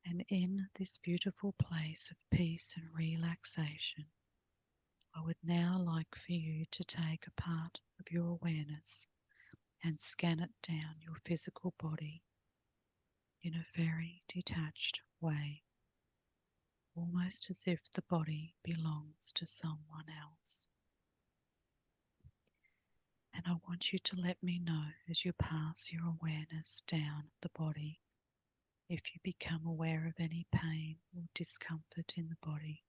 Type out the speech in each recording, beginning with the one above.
And in this beautiful place of peace and relaxation, I would now like for you to take a part of your awareness and scan it down your physical body in a very detached way, almost as if the body belongs to someone else. And I want you to let me know as you pass your awareness down the body if you become aware of any pain or discomfort in the body,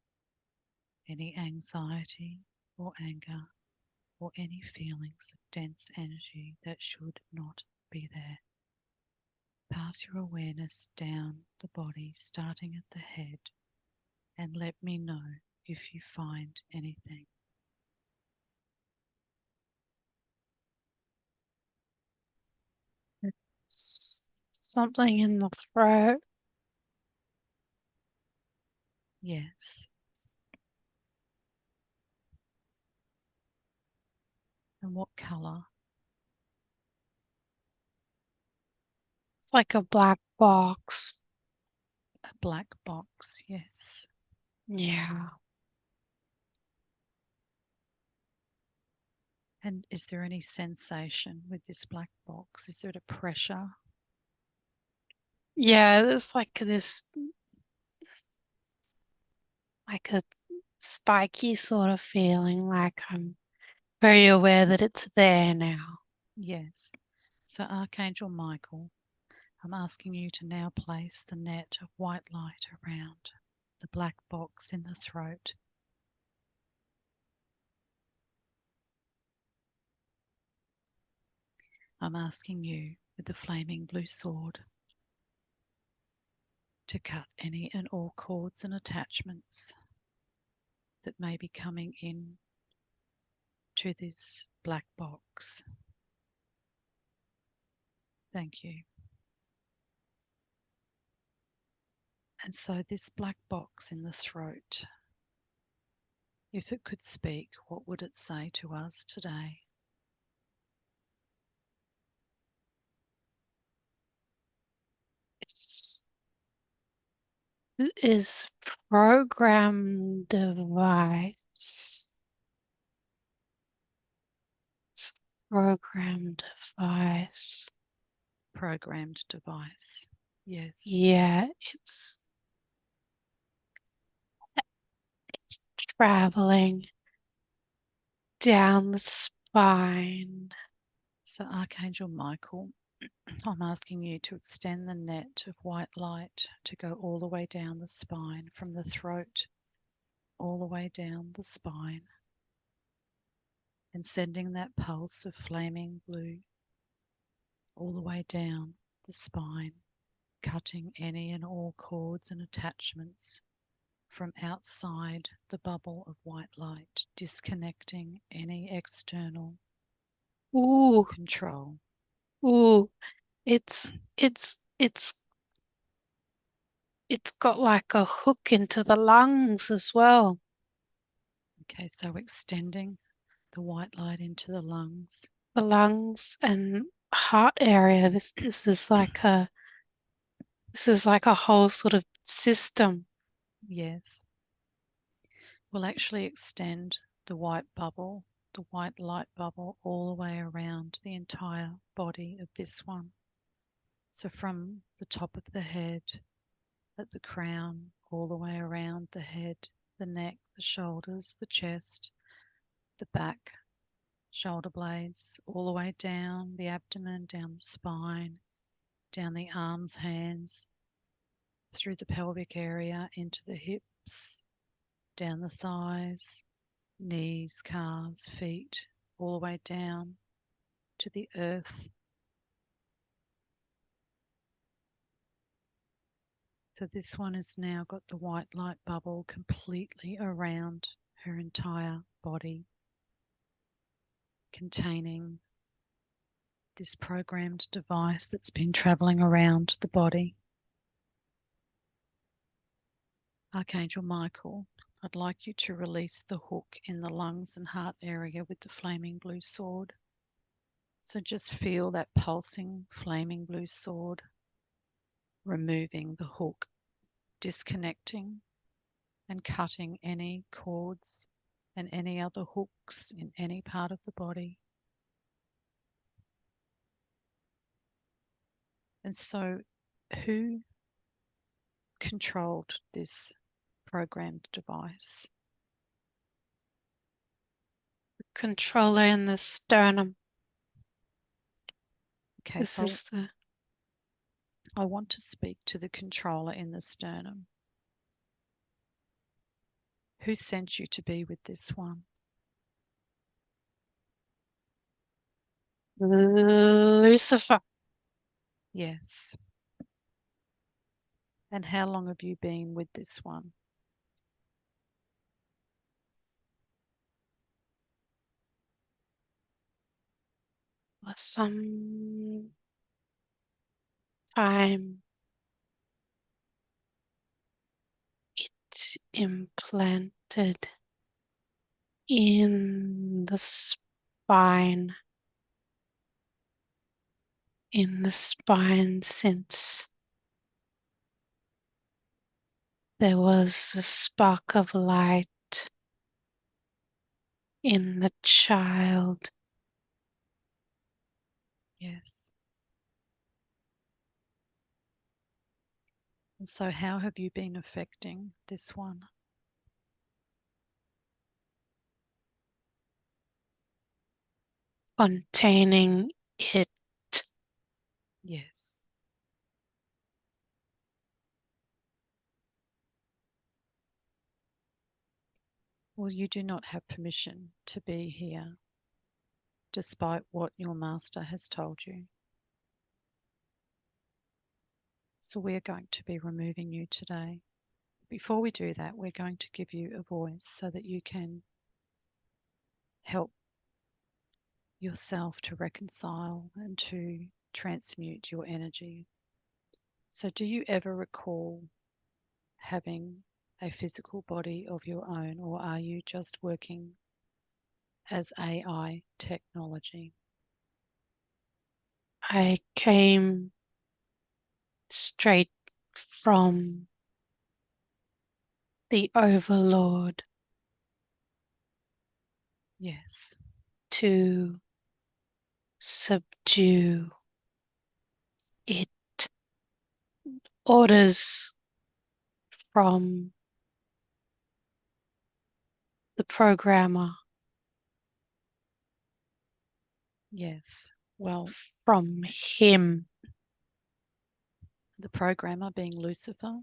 any anxiety or anger, or any feelings of dense energy that should not be there. Pass your awareness down the body, starting at the head, and let me know if you find anything. Something in the throat. Yes. And what colour? It's like a black box. A black box, yes. Yeah. And is there any sensation with this black box? Is there a pressure? Yeah, there's like this, like a spiky sort of feeling, like I'm very aware that it's there now. Yes. So Archangel Michael, I'm asking you to now place the net of white light around the black box in the throat. I'm asking you with the flaming blue sword to cut any and all cords and attachments that may be coming in to this black box. Thank you. And so this black box in the throat, if it could speak, what would it say to us today? It is program device. It's program device. Programmed device. Yes. Yeah, it's traveling down the spine. So Archangel Michael, I'm asking you to extend the net of white light to go all the way down the spine, from the throat all the way down the spine, and sending that pulse of flaming blue all the way down the spine, cutting any and all cords and attachments from outside the bubble of white light, disconnecting any external Ooh, control. ooh, it's got like a hook into the lungs as well. Okay, so extending the white light into the lungs. The lungs and heart area. This is like a whole sort of system. Yes. We'll actually extend the white bubble, the white light bubble, all the way around the entire body of this one. So from the top of the head, at the crown, all the way around the head, the neck, the shoulders, the chest, the back, shoulder blades, all the way down the abdomen, down the spine, down the arms, hands, through the pelvic area, into the hips, down the thighs, knees, calves, feet, all the way down to the earth. So this one has now got the white light bubble completely around her entire body, containing this programmed device that's been traveling around the body. Archangel Michael, I'd like you to release the hook in the lungs and heart area with the flaming blue sword. So just feel that pulsing flaming blue sword removing the hook disconnecting and cutting any cords and any other hooks in any part of the body. And so, who controlled this programmed device? Controller in the sternum. Okay, This so is the I want to speak to the controller in the sternum. Who sent you to be with this one? Lucifer. Yes. And how long have you been with this one? For some time, it implanted in the spine. Since there was a spark of light in the child. Yes. And so, how have you been affecting this one? Containing it. Yes. Well, you do not have permission to be here, despite what your master has told you. So, we are going to be removing you today. Before we do that, we're going to give you a voice so that you can help yourself to reconcile and to transmute your energy. So, do you ever recall having a physical body of your own, or are you just working as AI technology? I came straight from the Overlord Yes. to subdue it. Orders from the programmer, Yes. Well, from him. the programmer being Lucifer?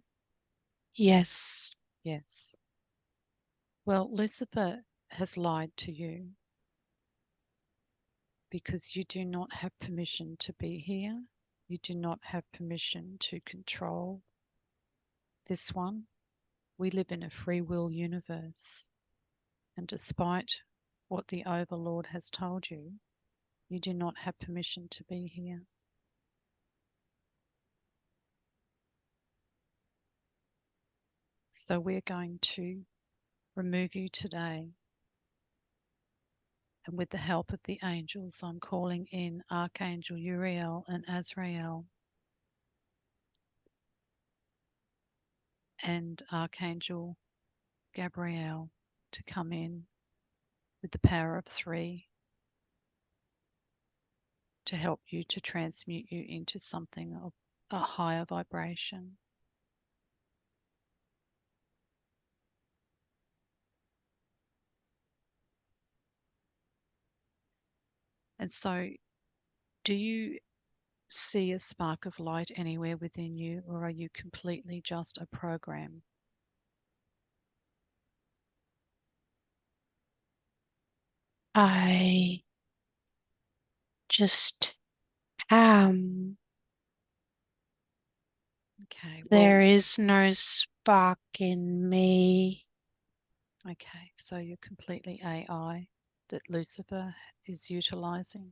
Yes, Yes. Well, Lucifer has lied to you because you do not have permission to be here. You do not have permission to control this one. We live in a free will universe. And despite what the Overlord has told you, you do not have permission to be here. So we're going to remove you today. And with the help of the angels, I'm calling in Archangel Uriel and Azrael and Archangel Gabriel to come in with the power of 3 to help you to transmute you into something of a higher vibration. And so, do you see a spark of light anywhere within you, or are you completely just a program? I just am. Okay, There well, is no spark in me. okay, so you're completely AI that Lucifer is utilizing.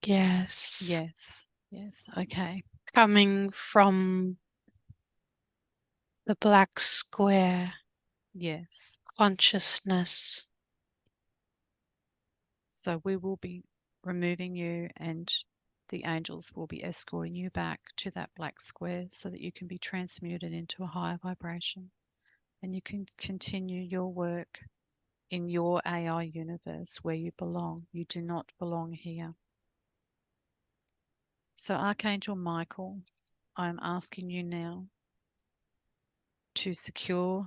Yes, Yes, yes, okay, coming from the black square yes. consciousness. So we will be removing you, and the angels will be escorting you back to that black square so that you can be transmuted into a higher vibration and you can continue your work in your AI universe where you belong. You do not belong here. So, Archangel Michael, I'm asking you now to secure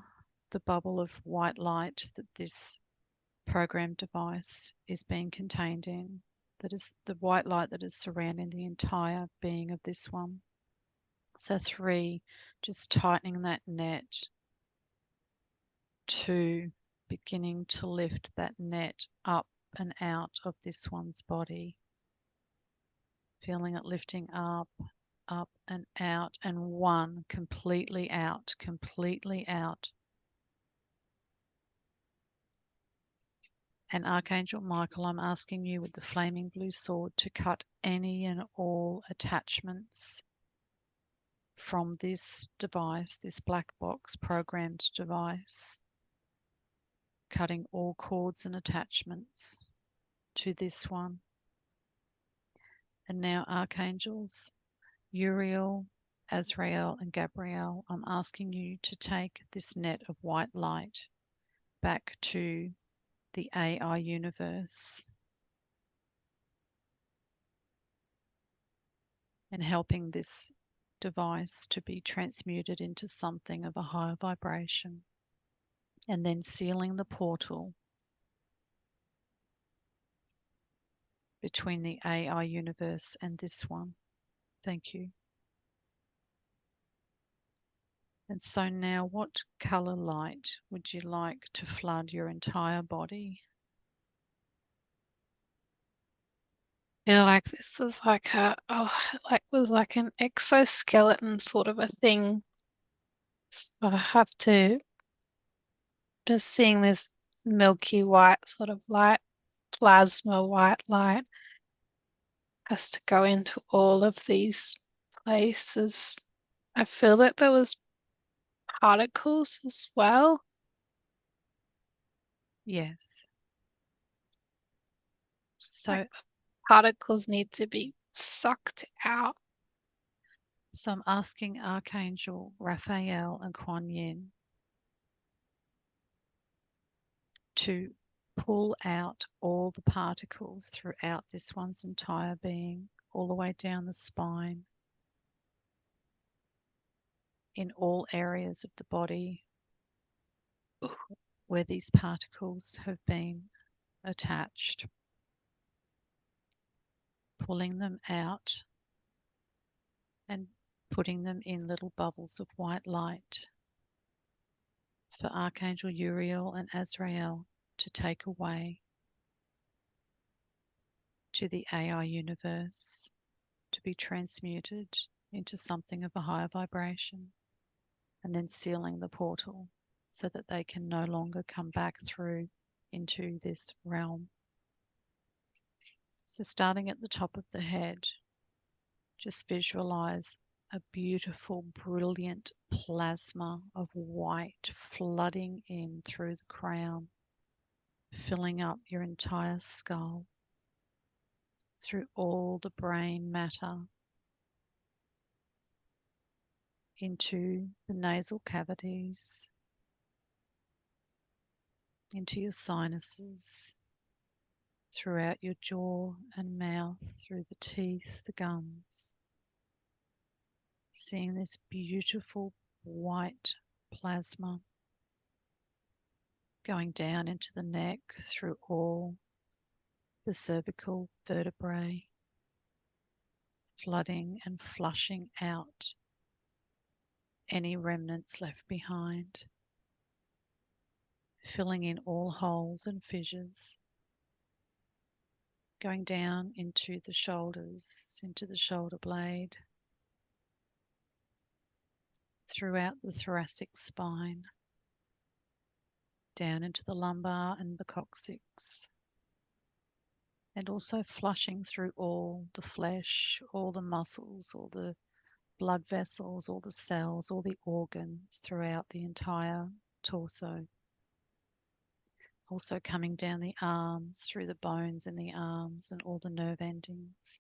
the bubble of white light that this program device is being contained in. That is the white light that is surrounding the entire being of this one. So 3, just tightening that net. 2, beginning to lift that net up and out of this one's body. Feeling it lifting up, up and out. And 1, completely out, completely out. And Archangel Michael, I'm asking you with the flaming blue sword to cut any and all attachments from this device, this black box programmed device, cutting all cords and attachments to this one. And now, Archangels Uriel, Azrael, and Gabriel, I'm asking you to take this net of white light back to the AI universe and helping this device to be transmuted into something of a higher vibration, and then sealing the portal between the AI universe and this one. Thank you. And so now, what color light would you like to flood your entire body? I feel like this is like was like an exoskeleton sort of a thing. So I have to just seeing this milky white sort of light, plasma white light has to go into all of these places. I feel that there was particles as well. Yes. So, like the particles need to be sucked out. so I'm asking Archangel Raphael and Kuan Yin to pull out all the particles throughout this one's entire being, all the way down the spine, in all areas of the body where these particles have been attached, pulling them out and putting them in little bubbles of white light for Archangel Uriel and Azrael to take away to the AI universe, to be transmuted into something of a higher vibration, and then sealing the portal so that they can no longer come back through into this realm. So starting at the top of the head, just visualize a beautiful, brilliant plasma of white flooding in through the crown, filling up your entire skull, through all the brain matter, into the nasal cavities, into your sinuses, throughout your jaw and mouth, through the teeth, the gums. Seeing this beautiful white plasma going down into the neck, through all the cervical vertebrae, flooding and flushing out any remnants left behind, filling in all holes and fissures, going down into the shoulders, into the shoulder blade, throughout the thoracic spine, down into the lumbar and the coccyx, and also flushing through all the flesh, all the muscles, all the blood vessels, all the cells, all the organs throughout the entire torso. Also coming down the arms, through the bones in the arms and all the nerve endings,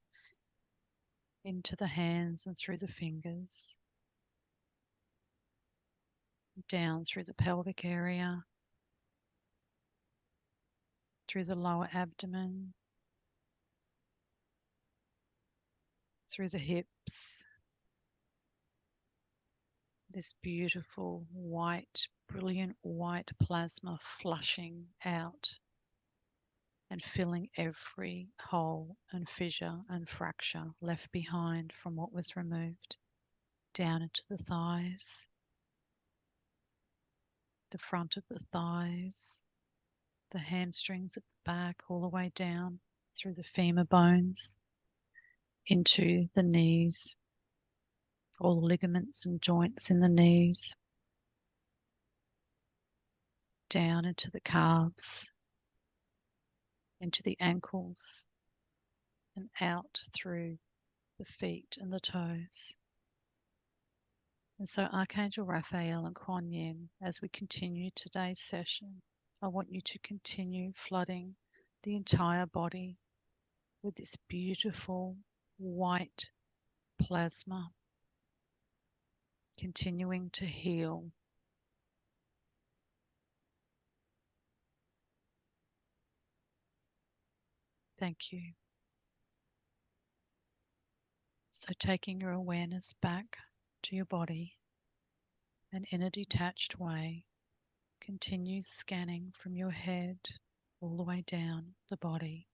into the hands and through the fingers, down through the pelvic area, through the lower abdomen, through the hips. This beautiful white, brilliant white plasma flushing out and filling every hole and fissure and fracture left behind from what was removed, down into the thighs, the front of the thighs, the hamstrings at the back, all the way down through the femur bones, into the knees, all the ligaments and joints in the knees, down into the calves, into the ankles, and out through the feet and the toes. And so Archangel Raphael and Kuan Yin, as we continue today's session, I want you to continue flooding the entire body with this beautiful white plasma, continuing to heal. Thank you. So taking your awareness back to your body and in a detached way, continue scanning from your head all the way down the body.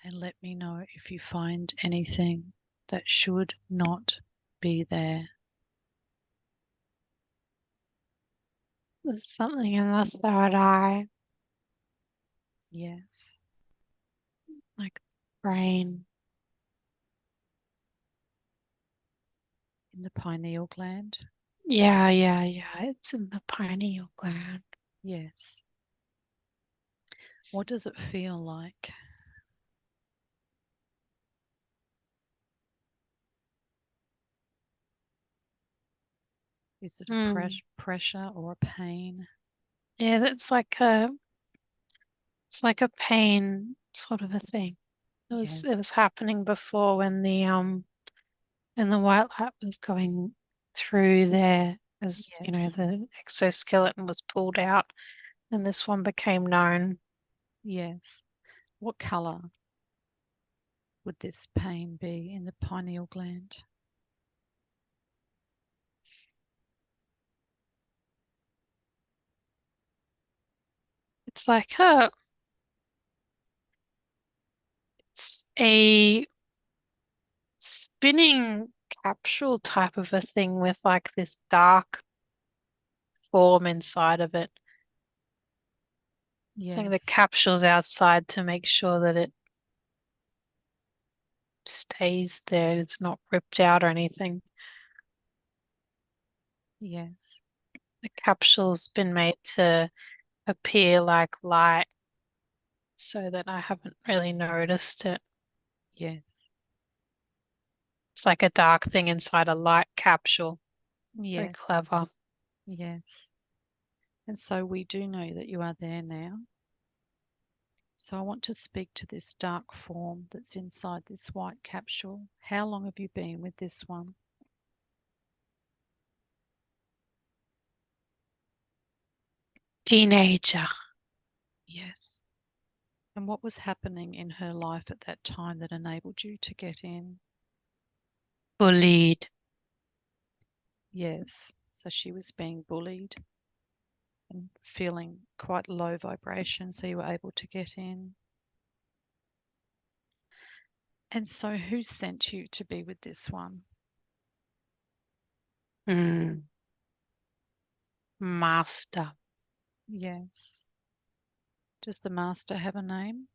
And let me know if you find anything that should not be there. There's something in the third eye, Yes. like brain. In the pineal gland. Yeah. It's in the pineal gland. Yes. What does it feel like? Is it a pressure or a pain? Yeah, it's like a pain sort of a thing. It was happening before when the white light was going through there, as you know, the exoskeleton was pulled out and this one became known. Yes. What color would this pain be in the pineal gland? It's a spinning capsule type of a thing with like this dark form inside of it. I think the capsule's outside to make sure that it stays there. It's not ripped out or anything. Yes. The capsule's been made to appear like light so that I haven't really noticed it. Yes. It's like a dark thing inside a light capsule. Yes. Very clever. Yes. And so we do know that you are there now. So I want to speak to this dark form that's inside this white capsule. How long have you been with this one? Teenager. Yes. And what was happening in her life at that time that enabled you to get in? Bullied. Yes. So she was being bullied and feeling quite low vibration, so you were able to get in. And so who sent you to be with this one? Master. Yes. Does the master have a name?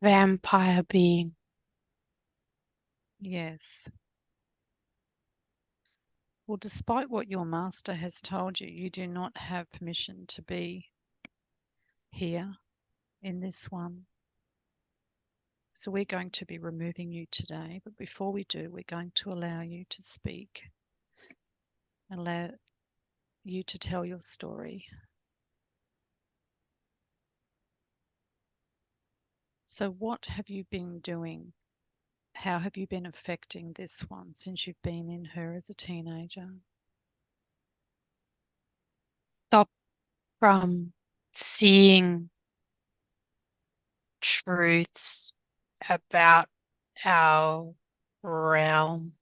Vampire being. Yes. Well, despite what your master has told you, you do not have permission to be here in this one. So we're going to be removing you today, but before we do, we're going to allow you to speak, allow you to tell your story. So what have you been doing? How have you been affecting this one since you've been in her as a teenager? Stop from seeing truths about our realm.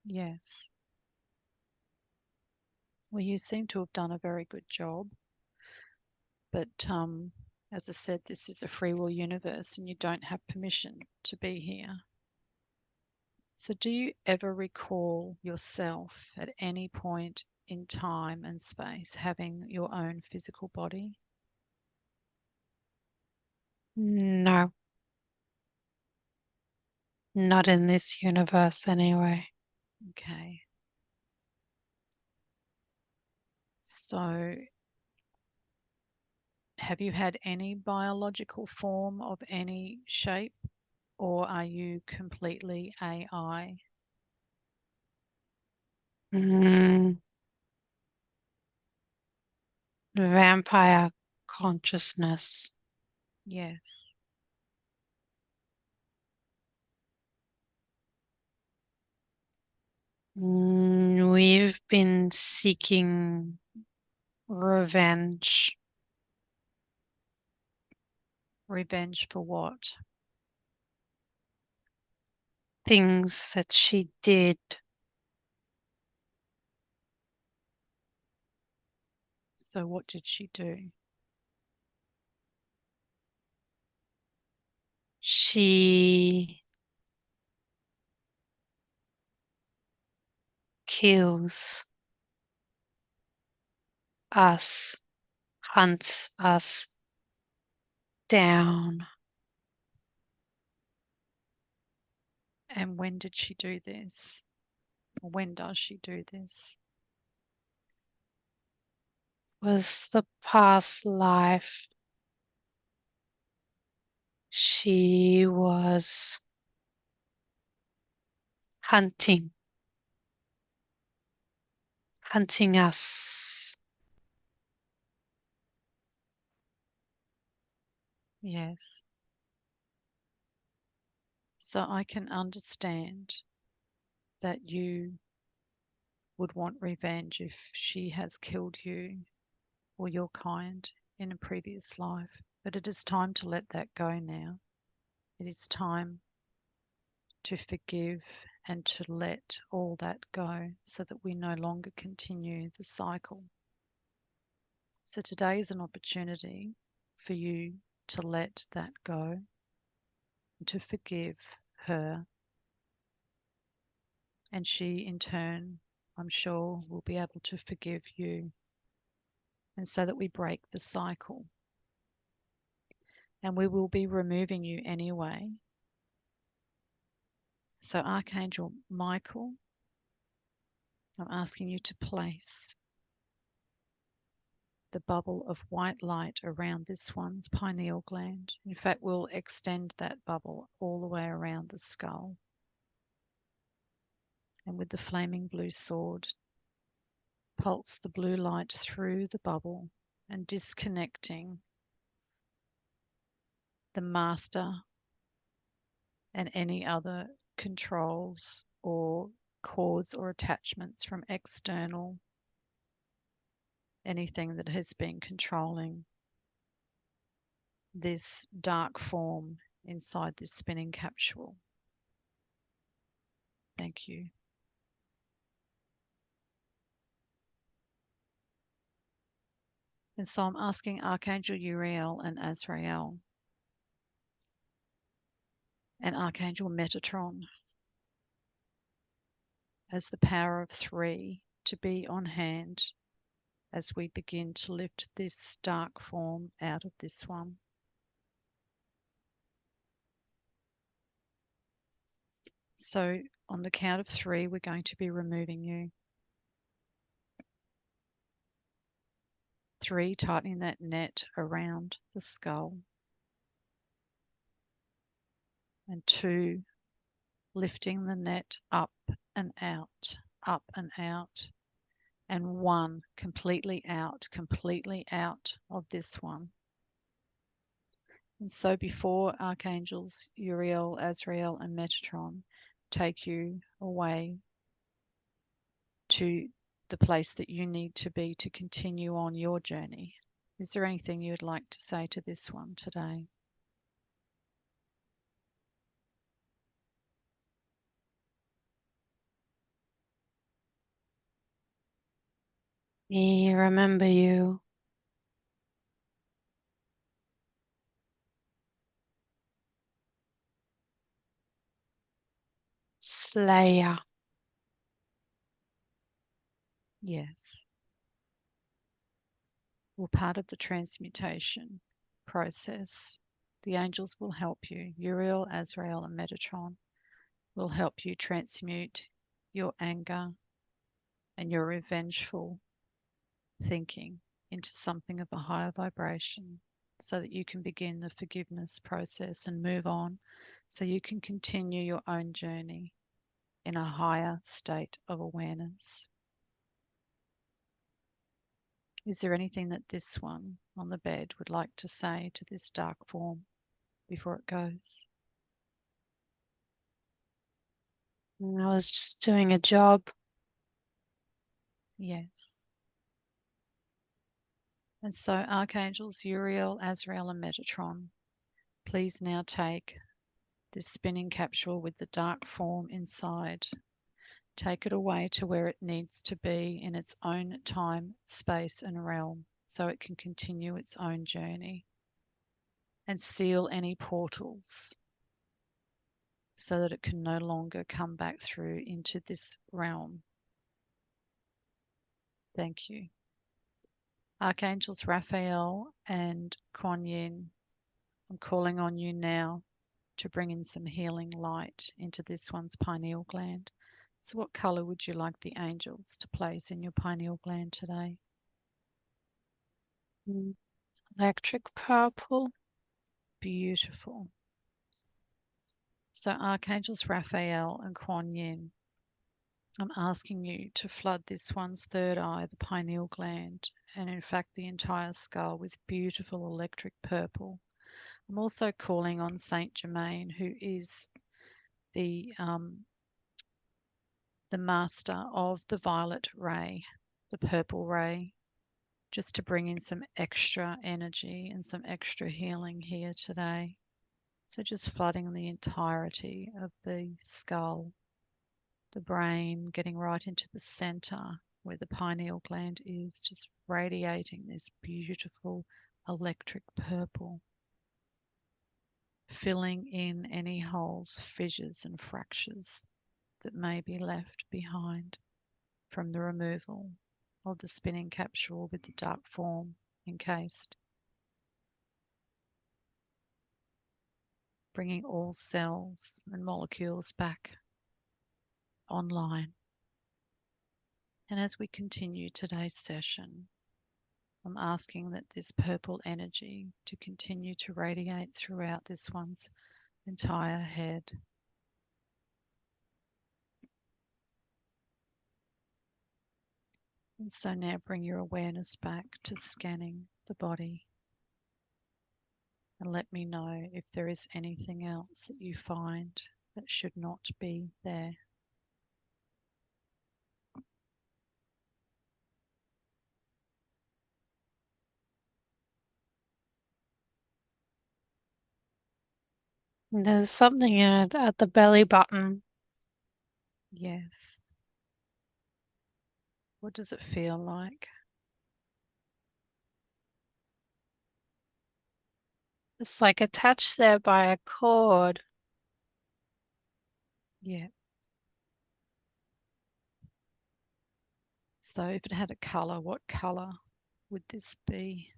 Yes. Well, you seem to have done a very good job. But as I said, this is a free will universe and you don't have permission to be here. So, do you ever recall yourself at any point in time and space having your own physical body? No, not in this universe anyway. Okay. So, have you had any biological form of any shape, or are you completely AI? Mm, vampire consciousness. Yes. We've been seeking revenge. Revenge for what? Things that she did. So, what did she do? She kills us, hunts us down. And when did she do this? Or when does she do this? Was the past life. She was hunting us. Yes. So I can understand that you would want revenge if she has killed you or your kind in a previous life. But it is time to let that go now. It is time to forgive and to let all that go so that we no longer continue the cycle. So today is an opportunity for you to let that go, and to forgive her. And she, in turn, I'm sure, will be able to forgive you. And so that we break the cycle. And we will be removing you anyway. So, Archangel Michael, I'm asking you to place the bubble of white light around this one's pineal gland. In fact, we'll extend that bubble all the way around the skull. And with the flaming blue sword, pulse the blue light through the bubble and disconnecting the master and any other controls or cords or attachments from external, anything that has been controlling this dark form inside this spinning capsule. Thank you. And so I'm asking Archangel Uriel and Azrael and Archangel Metatron as the power of 3 to be on hand as we begin to lift this dark form out of this one. So on the count of 3, we're going to be removing you. 3, tightening that net around the skull. And 2, lifting the net up and out, up and out. And 1, completely out of this one. And so before Archangels Uriel, Azrael, and Metatron take you away to the place that you need to be to continue on your journey, is there anything you would like to say to this one today? We remember you. Slayer. Yes. Well, part of the transmutation process, the angels will help you. Uriel, Azrael, and Metatron will help you transmute your anger and your revengeful thinking into something of a higher vibration so that you can begin the forgiveness process and move on so you can continue your own journey in a higher state of awareness. Is there anything that this one on the bed would like to say to this dark form before it goes? I was just doing a job. Yes. And so, Archangels Uriel, Azrael, and Metatron, please now take this spinning capsule with the dark form inside. Take it away to where it needs to be in its own time, space, and realm so it can continue its own journey. And seal any portals so that it can no longer come back through into this realm. Thank you. Archangels Raphael and Kuan Yin, I'm calling on you now to bring in some healing light into this one's pineal gland. So what color would you like the angels to place in your pineal gland today? Electric purple. Beautiful. So Archangels Raphael and Kuan Yin, I'm asking you to flood this one's third eye, the pineal gland, and in fact the entire skull with beautiful electric purple. I'm also calling on Saint Germain, who is the master of the violet ray, the purple ray, just to bring in some extra energy and some extra healing here today. So just flooding the entirety of the skull, the brain, getting right into the center where the pineal gland is, just radiating this beautiful electric purple, filling in any holes, fissures, and fractures that may be left behind from the removal of the spinning capsule with the dark form encased. Bringing all cells and molecules back online. And as we continue today's session, I'm asking that this purple energy to continue to radiate throughout this one's entire head. And so now bring your awareness back to scanning the body. And let me know if there is anything else that you find that should not be there. There's something in it at the belly button. Yes. What does it feel like? It's like attached there by a cord. Yeah. So if it had a color, what color would this be?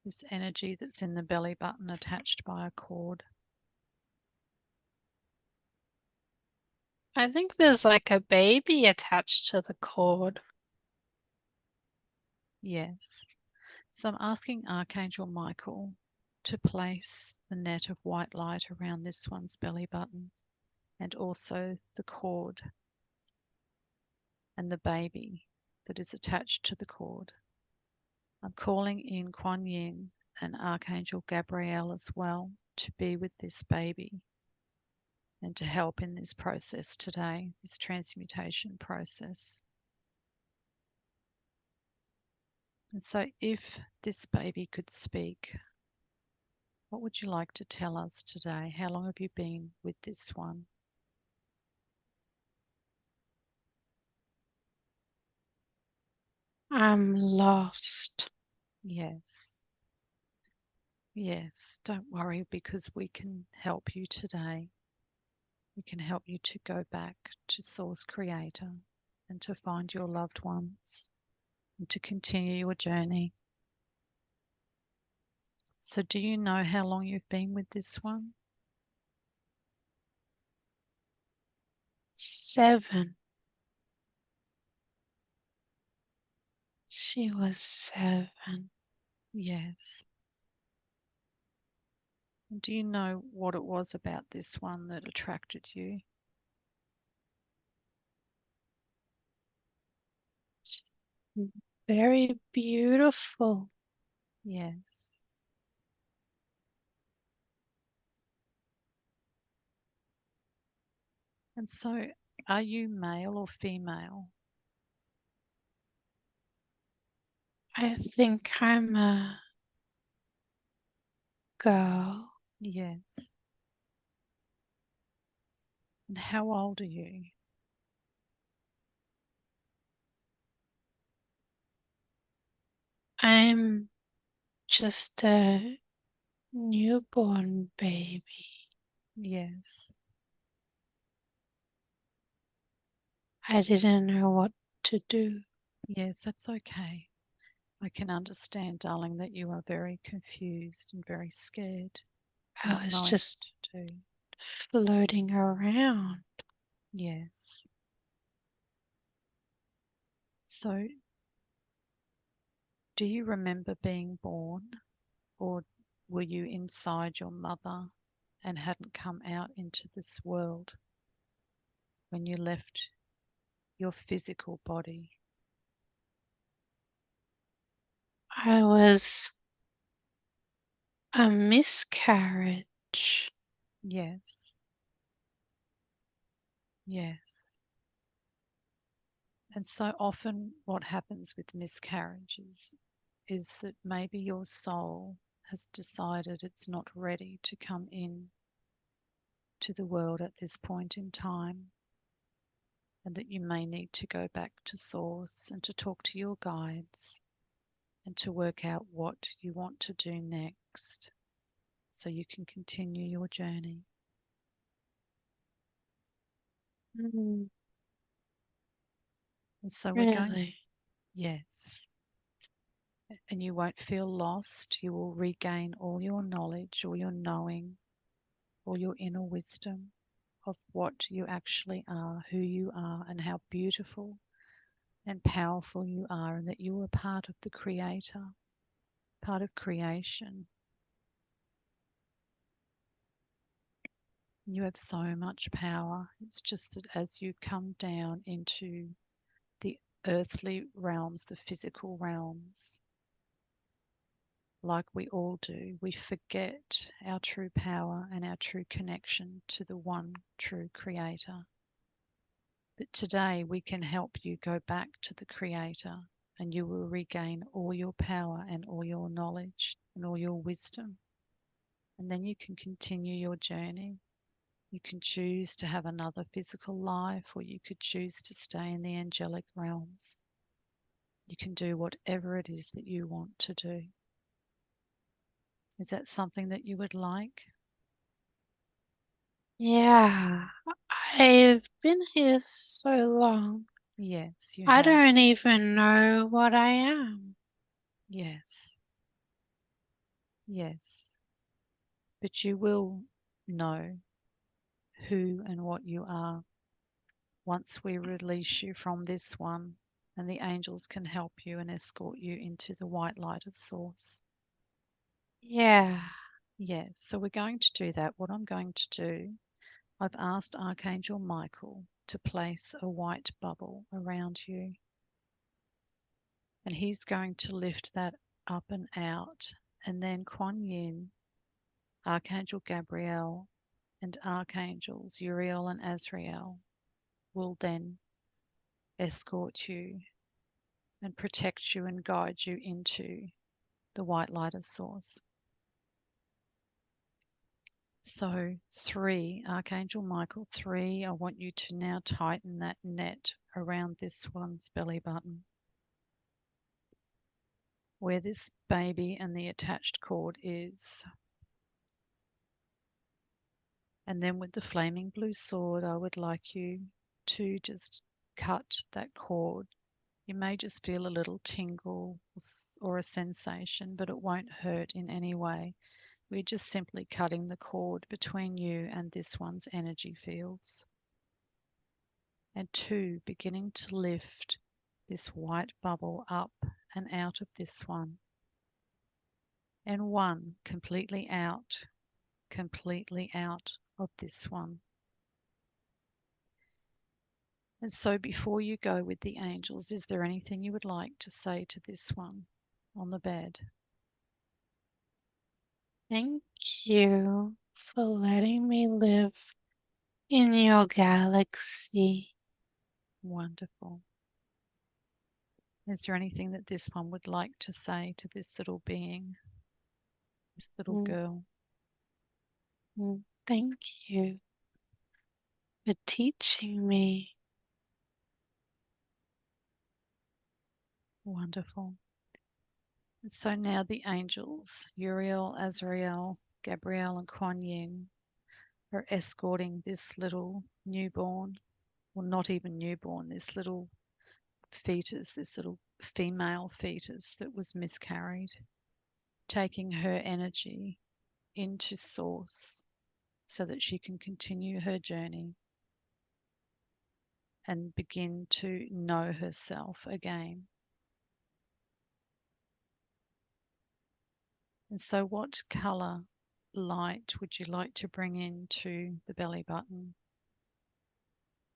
This energy that's in the belly button attached by a cord. I think there's like a baby attached to the cord. Yes. So I'm asking Archangel Michael to place the net of white light around this one's belly button and also the cord and the baby that is attached to the cord. I'm calling in Kuan Yin and Archangel Gabriel as well to be with this baby and to help in this process today, this transmutation process. And so, if this baby could speak, what would you like to tell us today? How long have you been with this one? I'm lost. Yes. Yes. Don't worry, because we can help you today. We can help you to go back to Source Creator and to find your loved ones and to continue your journey. So, do you know how long you've been with this one? 7. She was 7. Yes. And do you know what it was about this one that attracted you? Very beautiful. Yes. And so, are you male or female? I think I'm a girl. Yes. And how old are you? I'm just a newborn baby. Yes. I didn't know what to do. Yes, that's okay. I can understand, darling, that you are very confused and very scared, I not was knowing just what to do. floating around. Yes. So, do you remember being born, or were you inside your mother and hadn't come out into this world when you left your physical body? I was a miscarriage. Yes. Yes. And so often, what happens with miscarriages is that maybe your soul has decided it's not ready to come in to the world at this point in time, and that you may need to go back to Source and to talk to your guides and to work out what you want to do next so you can continue your journey. Mm, And so we're going, really? yes. And you won't feel lost. You will regain all your knowledge, all your knowing, all your inner wisdom of what you actually are, who you are, and how beautiful and powerful you are, and that you are part of the Creator, part of creation. You have so much power. It's just that as you come down into the earthly realms, the physical realms, like we all do, we forget our true power and our true connection to the one true Creator. But today we can help you go back to the Creator, and you will regain all your power and all your knowledge and all your wisdom. And then you can continue your journey. You can choose to have another physical life, or you could choose to stay in the angelic realms. You can do whatever it is that you want to do. Is that something that you would like? Yeah. I've been here so long. Yes, you I have. don't even know what I am. Yes, yes. But you will know who and what you are once we release you from this one, and the angels can help you and escort you into the white light of Source. Yeah. Yes, so we're going to do that. What I'm going to do, I've asked Archangel Michael to place a white bubble around you, and he's going to lift that up and out. And then Kuan Yin Archangel Gabriel and Archangels Uriel and Azrael will then escort you and protect you and guide you into the white light of Source. So 3, Archangel Michael, 3, I want you to now tighten that net around this one's belly button, where this baby and the attached cord is. And then with the flaming blue sword, I would like you to just cut that cord. You may just feel a little tingle or a sensation, but it won't hurt in any way. We're just simply cutting the cord between you and this one's energy fields. And 2, beginning to lift this white bubble up and out of this one. And 1, completely out of this one. And so before you go with the angels, is there anything you would like to say to this one on the bed? Thank you for letting me live in your galaxy. Wonderful. Is there anything that this one would like to say to this little being, this little girl? Thank you for teaching me. Wonderful. So now the angels, Uriel, Azrael, Gabriel, and Kuan Yin, are escorting this little newborn, well, not even newborn, this little fetus, this little female fetus that was miscarried, taking her energy into Source so that she can continue her journey and begin to know herself again. And so, what color light would you like to bring into the belly button?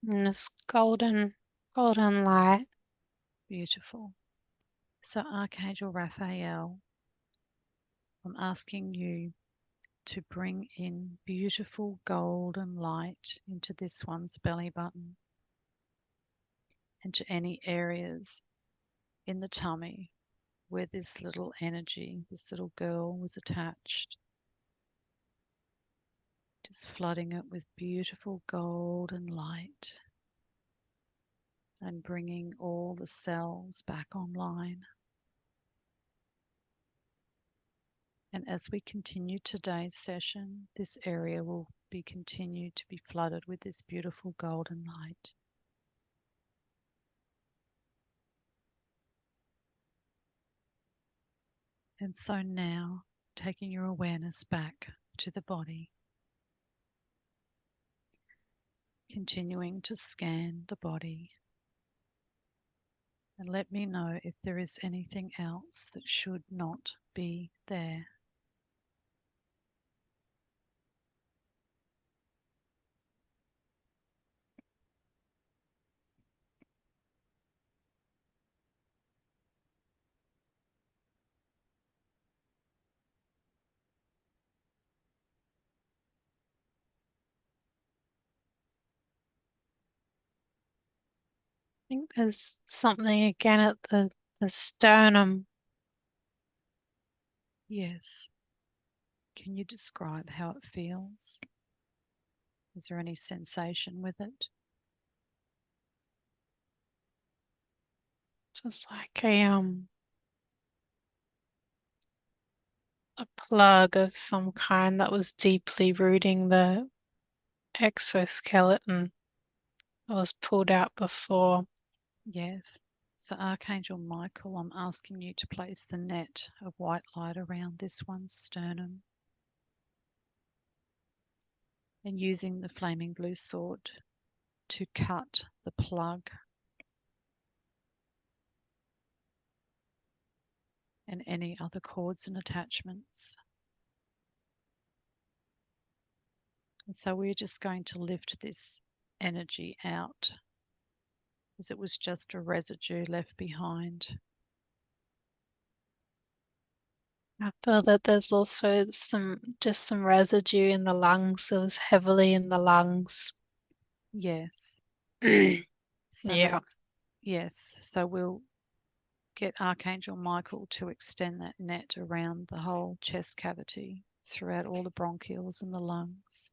And this golden light. Beautiful. So, Archangel Raphael, I'm asking you to bring in beautiful golden light into this one's belly button and to any areas in the tummy where this little energy, this little girl was attached. Just flooding it with beautiful golden light and bringing all the cells back online. And as we continue today's session, this area will be continued to be flooded with this beautiful golden light. And so now, taking your awareness back to the body, continuing to scan the body, and let me know if there is anything else that should not be there. I think there's something again at the sternum. Yes. Can you describe how it feels? Is there any sensation with it? Just like a plug of some kind that was deeply rooting the exoskeleton that was pulled out before. Yes. So Archangel Michael, I'm asking you to place the net of white light around this one's sternum and using the flaming blue sword to cut the plug and any other cords and attachments. And so we're just going to lift this energy out as it was just a residue left behind. I feel that there's also some residue in the lungs. It was heavily in the lungs. Yes. So Yeah. yes. So we'll get Archangel Michael to extend that net around the whole chest cavity throughout all the bronchioles and the lungs.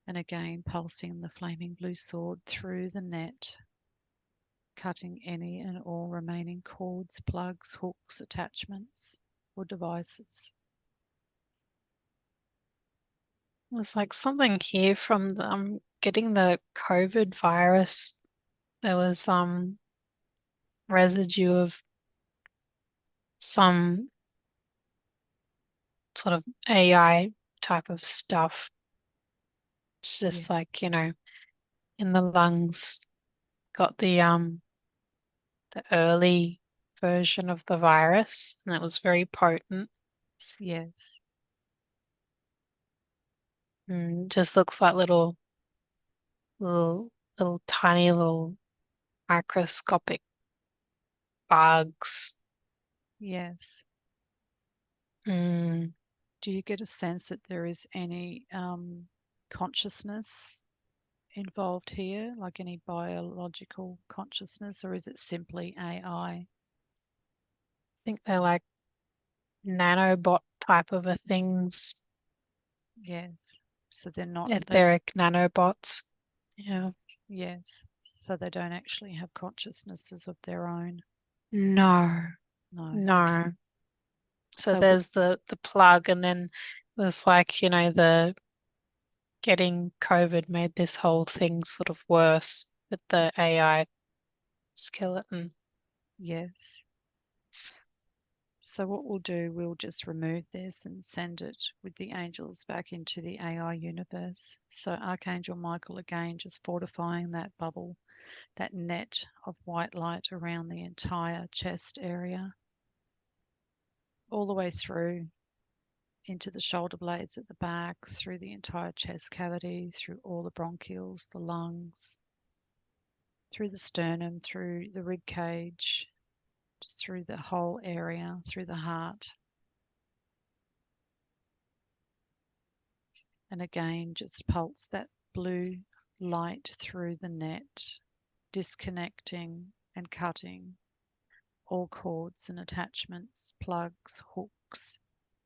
And again, pulsing the flaming blue sword through the net, cutting any and all remaining cords, plugs, hooks, attachments, or devices. It was like something here from getting the COVID virus. There was residue of some sort of AI type of stuff. It's Yeah, just like, in the lungs. Got the early version of the virus, and it was very potent. yes, Just looks like little, little tiny little microscopic bugs. yes. Mm, Do you get a sense that there is any consciousness involved here, like any biological consciousness, or is it simply AI? I think they're like nanobot type of a things, Yes. So they're not, etheric nanobots. Yeah. yes. So they don't actually have consciousnesses of their own. No, No. Okay. no. So So, there's the plug, and then there's like, the getting COVID made this whole thing sort of worse with the AI skeleton. yes. So what we'll do, we'll just remove this and send it with the angels back into the AI universe. So Archangel Michael again, just fortifying that bubble, that net of white light around the entire chest area, all the way through into the shoulder blades at the back, through the entire chest cavity, through all the bronchioles, the lungs, through the sternum, through the rib cage, just through the whole area, through the heart. And again, just pulse that blue light through the net, disconnecting and cutting all cords and attachments, plugs, hooks.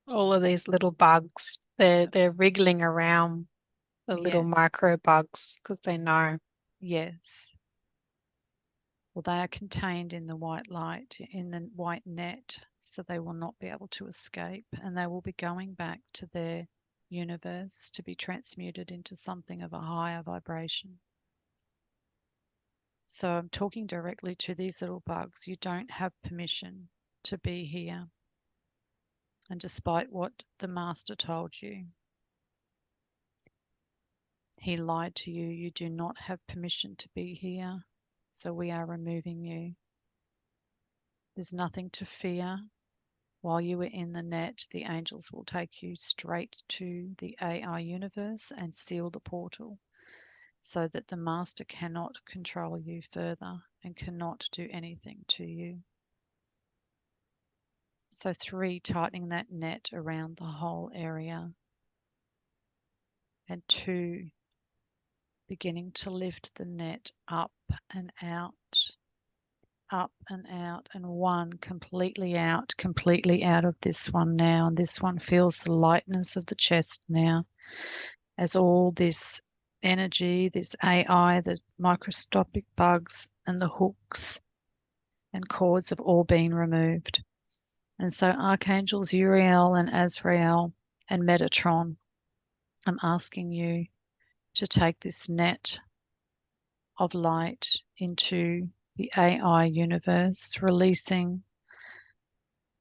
All of these little bugs, they're wriggling around, the little Yes, micro bugs, because they know. yes. Well, they are contained in the white light, in the white net, so they will not be able to escape, and they will be going back to their universe to be transmuted into something of a higher vibration. So I'm talking directly to these little bugs. You don't have permission to be here. And despite what the master told you, he lied to you. You do not have permission to be here. So we are removing you. There's nothing to fear. While you are in the net, the angels will take you straight to the AI universe and seal the portal so that the master cannot control you further and cannot do anything to you. So 3, tightening that net around the whole area. And 2, beginning to lift the net up and out, up and out. And 1, completely out of this one now. And this one feels the lightness of the chest now as all this energy, this AI, the microscopic bugs and the hooks and cords have all been removed. And so Archangels Uriel and Azrael and Metatron, I'm asking you to take this net of light into the AI universe, releasing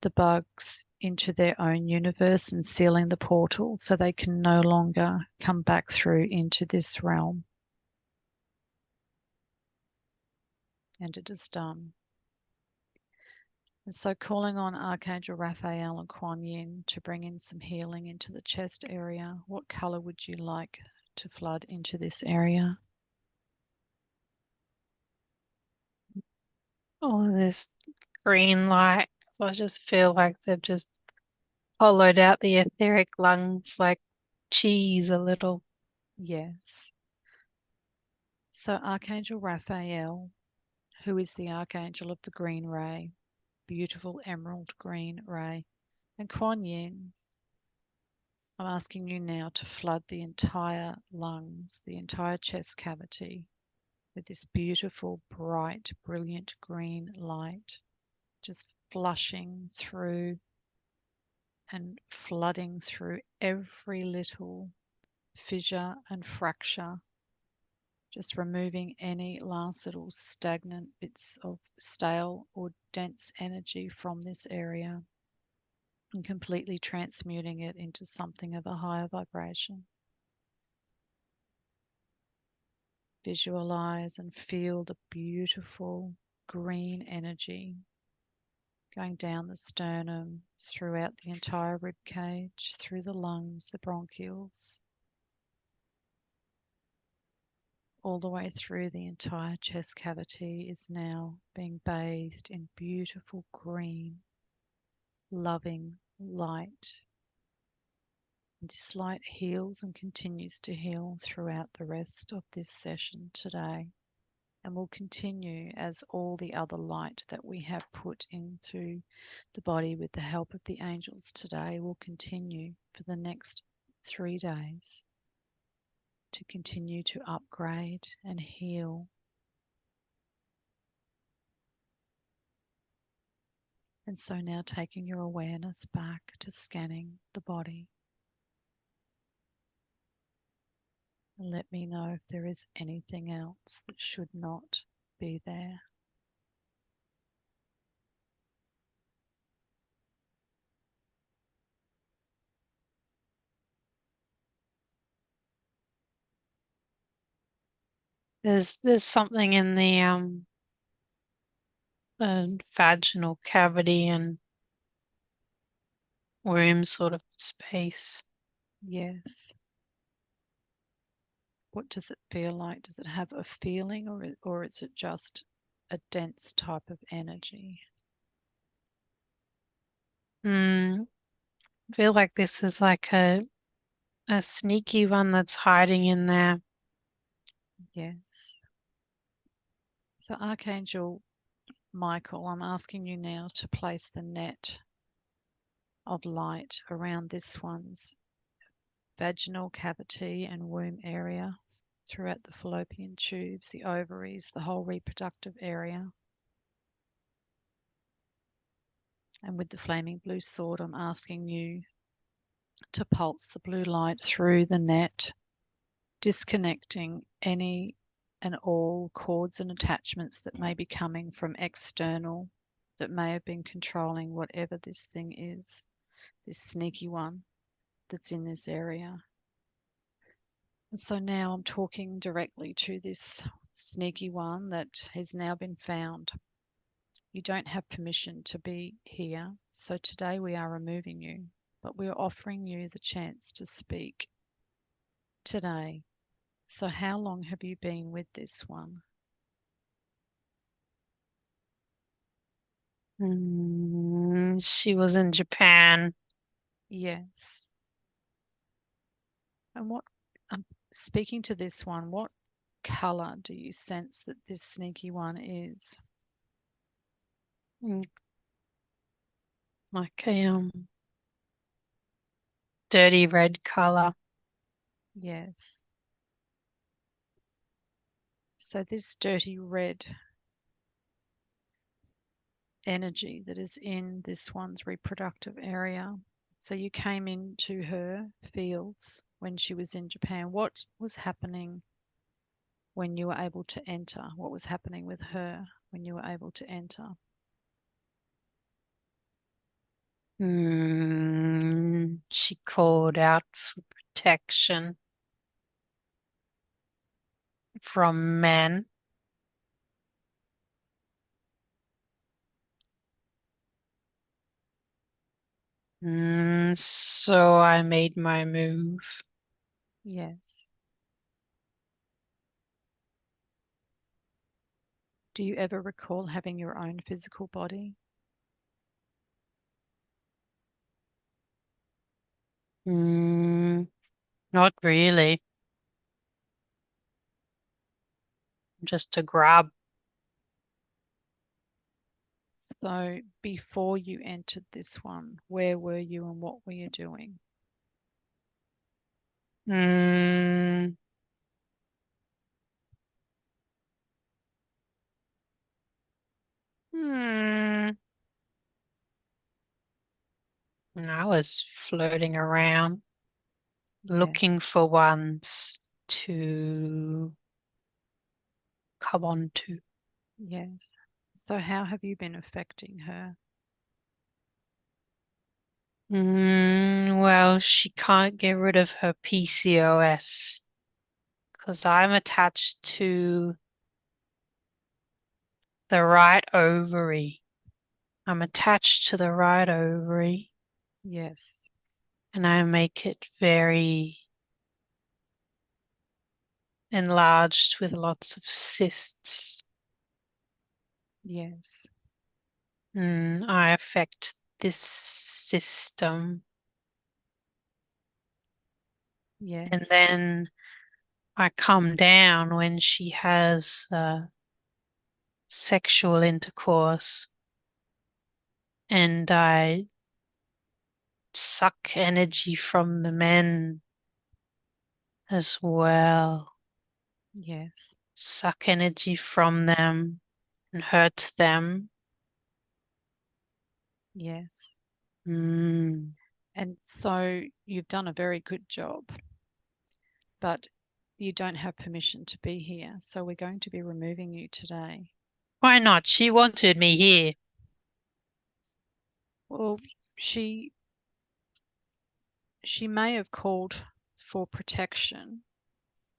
the bugs into their own universe and sealing the portal so they can no longer come back through into this realm. And it is done. And so calling on Archangel Raphael and Kuan Yin to bring in some healing into the chest area. What color would you like to flood into this area? All of this green light. So I just feel like they've just hollowed out the etheric lungs like cheese a little. Yes. So Archangel Raphael, who is the Archangel of the green ray, beautiful emerald green ray, and Kuan Yin, I'm asking you now to flood the entire lungs, the entire chest cavity with this beautiful, bright, brilliant green light, just flushing through and flooding through every little fissure and fracture, just removing any last little stagnant bits of stale or dense energy from this area and completely transmuting it into something of a higher vibration. Visualize and feel the beautiful green energy going down the sternum, throughout the entire rib cage, through the lungs, the bronchioles, all the way through the entire chest cavity is now being bathed in beautiful green, loving light. And this light heals and continues to heal throughout the rest of this session today, and will continue as all the other light that we have put into the body with the help of the angels today will continue for the next 3 days to continue to upgrade and heal. And so now taking your awareness back to scanning the body. And let me know if there is anything else that should not be there. There's something in the vaginal cavity and womb sort of space. Yes. What does it feel like? Does it have a feeling, or is it just a dense type of energy? I feel like this is like a sneaky one that's hiding in there. Yes. So Archangel Michael, I'm asking you now to place the net of light around this one's vaginal cavity and womb area, throughout the fallopian tubes, the ovaries, the whole reproductive area. And with the flaming blue sword, I'm asking you to pulse the blue light through the net, disconnecting any and all cords and attachments that may be coming from external, that may have been controlling whatever this thing is, this sneaky one that's in this area. And so now I'm talking directly to this sneaky one that has now been found. You don't have permission to be here, so today we are removing you, but we're offering you the chance to speak today. So how long have you been with this one? She was in Japan. Yes. And what, speaking to this one, what color do you sense that this sneaky one is? Mm, Like a dirty red color. Yes. So this dirty red energy that is in this one's reproductive area. So you came into her fields when she was in Japan. What was happening when you were able to enter? What was happening with her when you were able to enter? She called out for protection from men. So I made my move. Yes. Do you ever recall having your own physical body? Not really. Just a grub. So before you entered this one, where were you and what were you doing? Mm, hmm. I was floating around Yeah, looking for ones to come on to. yes. So how have you been affecting her? Well, she can't get rid of her PCOS because I'm attached to the right ovary. I'm attached to the right ovary Yes, and I make it very enlarged with lots of cysts. yes, I affect this system. And yes, then I come down when she has sexual intercourse and I suck energy from the men as well. yes, Suck energy from them and hurt them. yes. Mm. And so you've done a very good job, but you don't have permission to be here. So we're going to be removing you today. Why not? She wanted me here. Well, she she may have called for protection,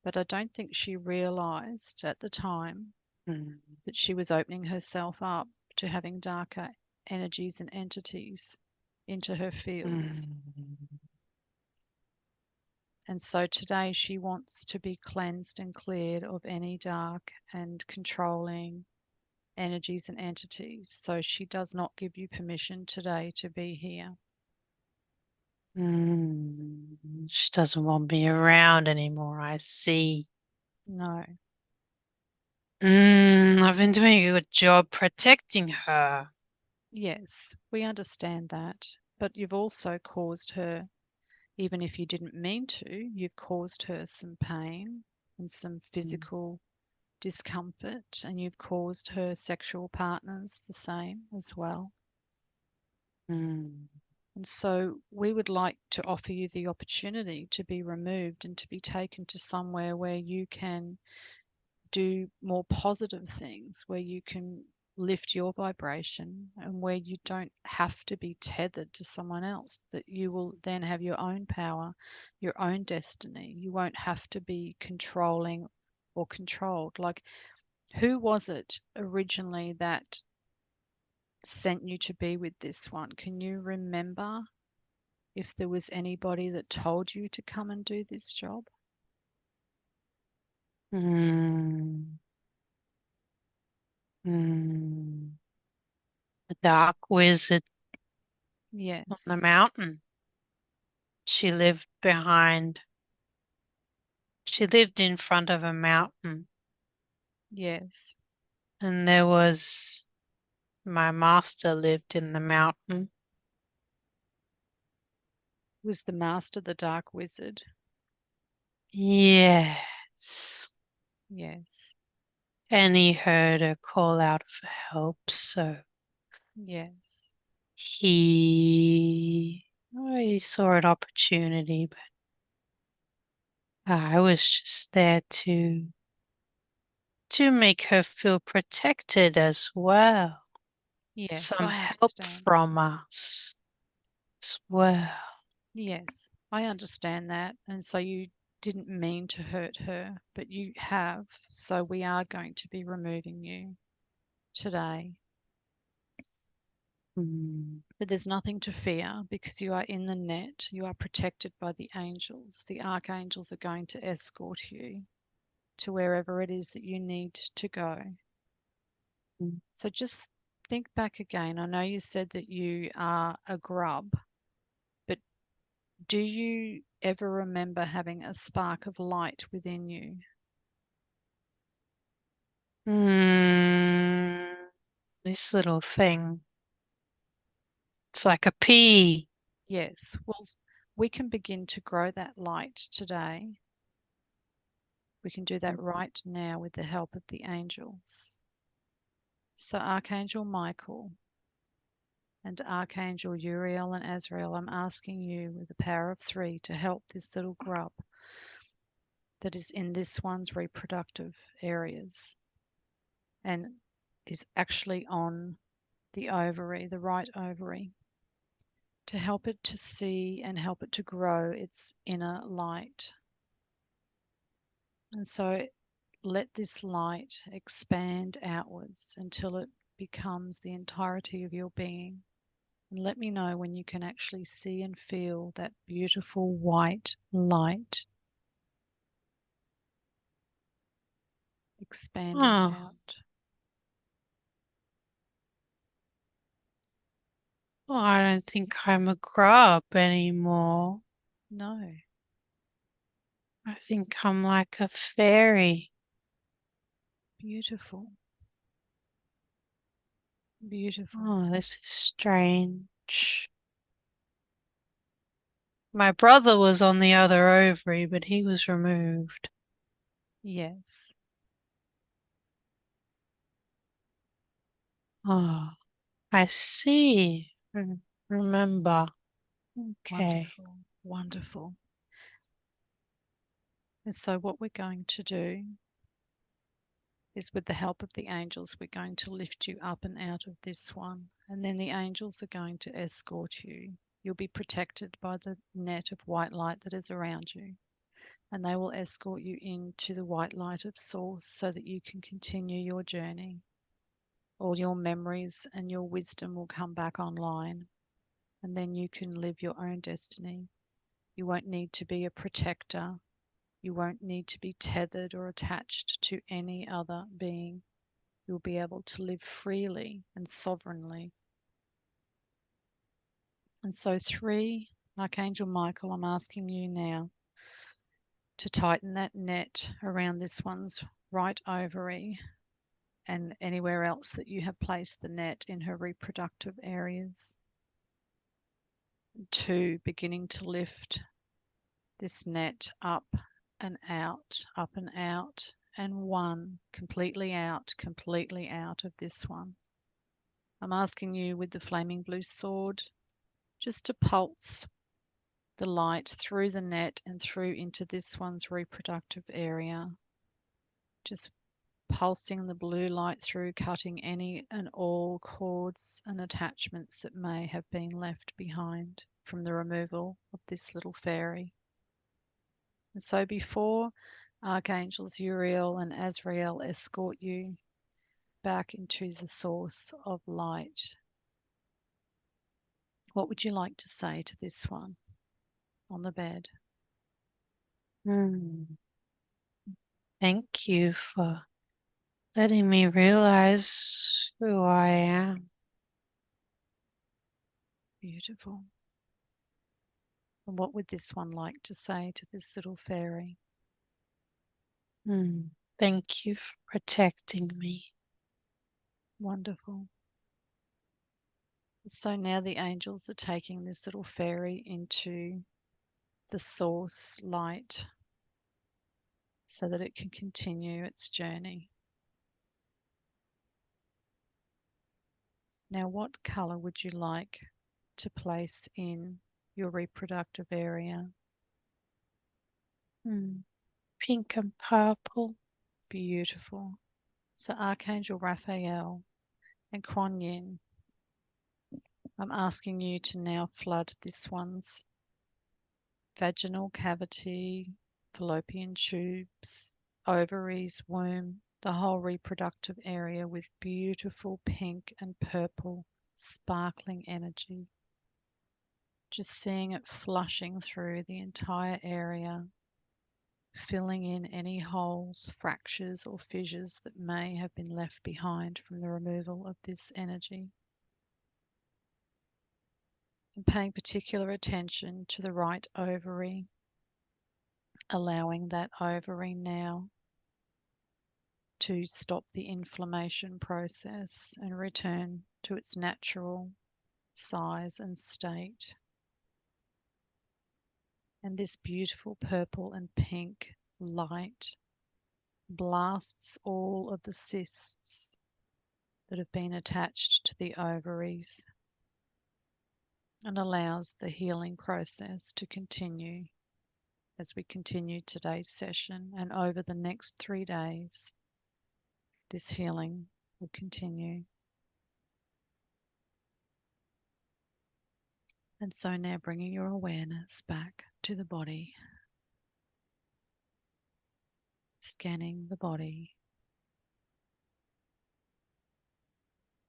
but I don't think she realized at the time Mm. that she was opening herself up to having darker energies and entities into her fields. Mm. And so today she wants to be cleansed and cleared of any dark and controlling energies and entities. So she does not give you permission today to be here. She doesn't want me around anymore, I see. No. I've been doing a good job protecting her. Yes, we understand that. But you've also caused her, even if you didn't mean to, you've caused her some pain and some Mm. physical discomfort, and you've caused her sexual partners the same as well. Mm. And so we would like to offer you the opportunity to be removed and to be taken to somewhere where you can do more positive things, where you can lift your vibration and where you don't have to be tethered to someone else, that you will then have your own power, your own destiny. You won't have to be controlling or controlled. Like, who was it originally that sent you to be with this one? Can you remember if there was anybody that told you to come and do this job? Mm. Mm. A dark wizard on the Yes, mountain. She lived behind, she lived in front of a mountain, yes. and there was my master lived in the mountain. Was the master the dark wizard? Yes. Yes, And he heard her call out for help, so yes, he saw an opportunity, but I was just there to make her feel protected as well. yes, Some I help understand. from us as well. Yes, I understand that. And so you didn't mean to hurt her, but you have. So we are going to be removing you today. Mm. But there's nothing to fear because you are in the net. You are protected by the angels. The archangels are going to escort you to wherever it is that you need to go. So just think back again. I know you said that you are a grub, but Do you ever remember having a spark of light within you? This little thing. It's like a pea. Yes. Well, we can begin to grow that light today. We can do that right now with the help of the angels. So, Archangel Michael and Archangel Uriel and Azrael, I'm asking you with the power of 3 to help this little grub that is in this one's reproductive areas and is actually on the ovary, the right ovary, to help it to see and help it to grow its inner light. And so let this light expand outwards until it becomes the entirety of your being. And let me know when you can actually see and feel that beautiful white light expanding Oh, out. well, I don't think I'm a grub anymore. No, I think I'm like a fairy. beautiful, beautiful. Oh, this is strange. My brother was on the other ovary, but he was removed. Yes, Oh, I see. Remember. Okay. wonderful, wonderful. And so, what we're going to do is, with the help of the angels, we're going to lift you up and out of this one. And then the angels are going to escort you. You'll be protected by the net of white light that is around you. And they will escort you into the white light of Source so that you can continue your journey. All your memories and your wisdom will come back online. And then you can live your own destiny. You won't need to be a protector. You won't need to be tethered or attached to any other being. You'll be able to live freely and sovereignly. And so, 3, Archangel Michael, I'm asking you now to tighten that net around this one's right ovary and anywhere else that you have placed the net in her reproductive areas. 2, beginning to lift this net up and out, up and out. And 1, completely out of this one. I'm asking you with the flaming blue sword just to pulse the light through the net and through into this one's reproductive area. Just pulsing the blue light through, cutting any and all cords and attachments that may have been left behind from the removal of this little fairy. And so before Archangels Uriel and Azrael escort you back into the source of light, what would you like to say to this one on the bed? Hmm. Thank you for letting me realize who I am. Beautiful. And what would this one like to say to this little fairy? Thank you for protecting me. Wonderful. So now the angels are taking this little fairy into the source light so that it can continue its journey. Now, what color would you like to place in your reproductive area? Pink and purple. Beautiful. So, Archangel Raphael and Kuan Yin, I'm asking you to now flood this one's vaginal cavity, fallopian tubes, ovaries, womb, the whole reproductive area with beautiful pink and purple sparkling energy. Just seeing it flushing through the entire area, filling in any holes, fractures, or fissures that may have been left behind from the removal of this energy. And paying particular attention to the right ovary, allowing that ovary now to stop the inflammation process and return to its natural size and state. And this beautiful purple and pink light blasts all of the cysts that have been attached to the ovaries and allows the healing process to continue as we continue today's session. And over the next 3 days, this healing will continue. And so now bringing your awareness back to the body, scanning the body,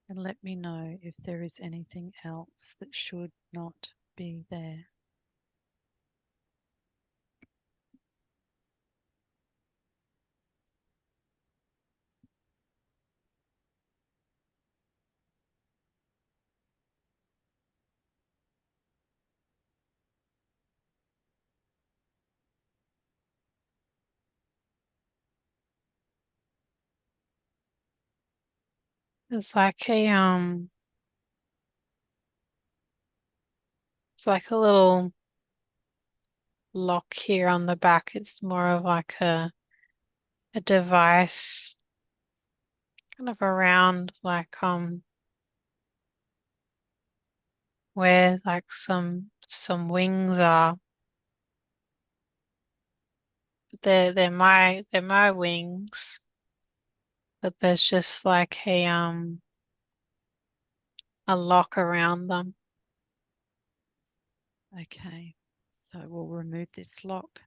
and let me know if there is anything else that should not be there. It's like it's like a little lock here on the back. It's more of like a device kind of around like where like some wings are. They're my wings, but there's just like a lock around them. Okay, so we'll remove this lock.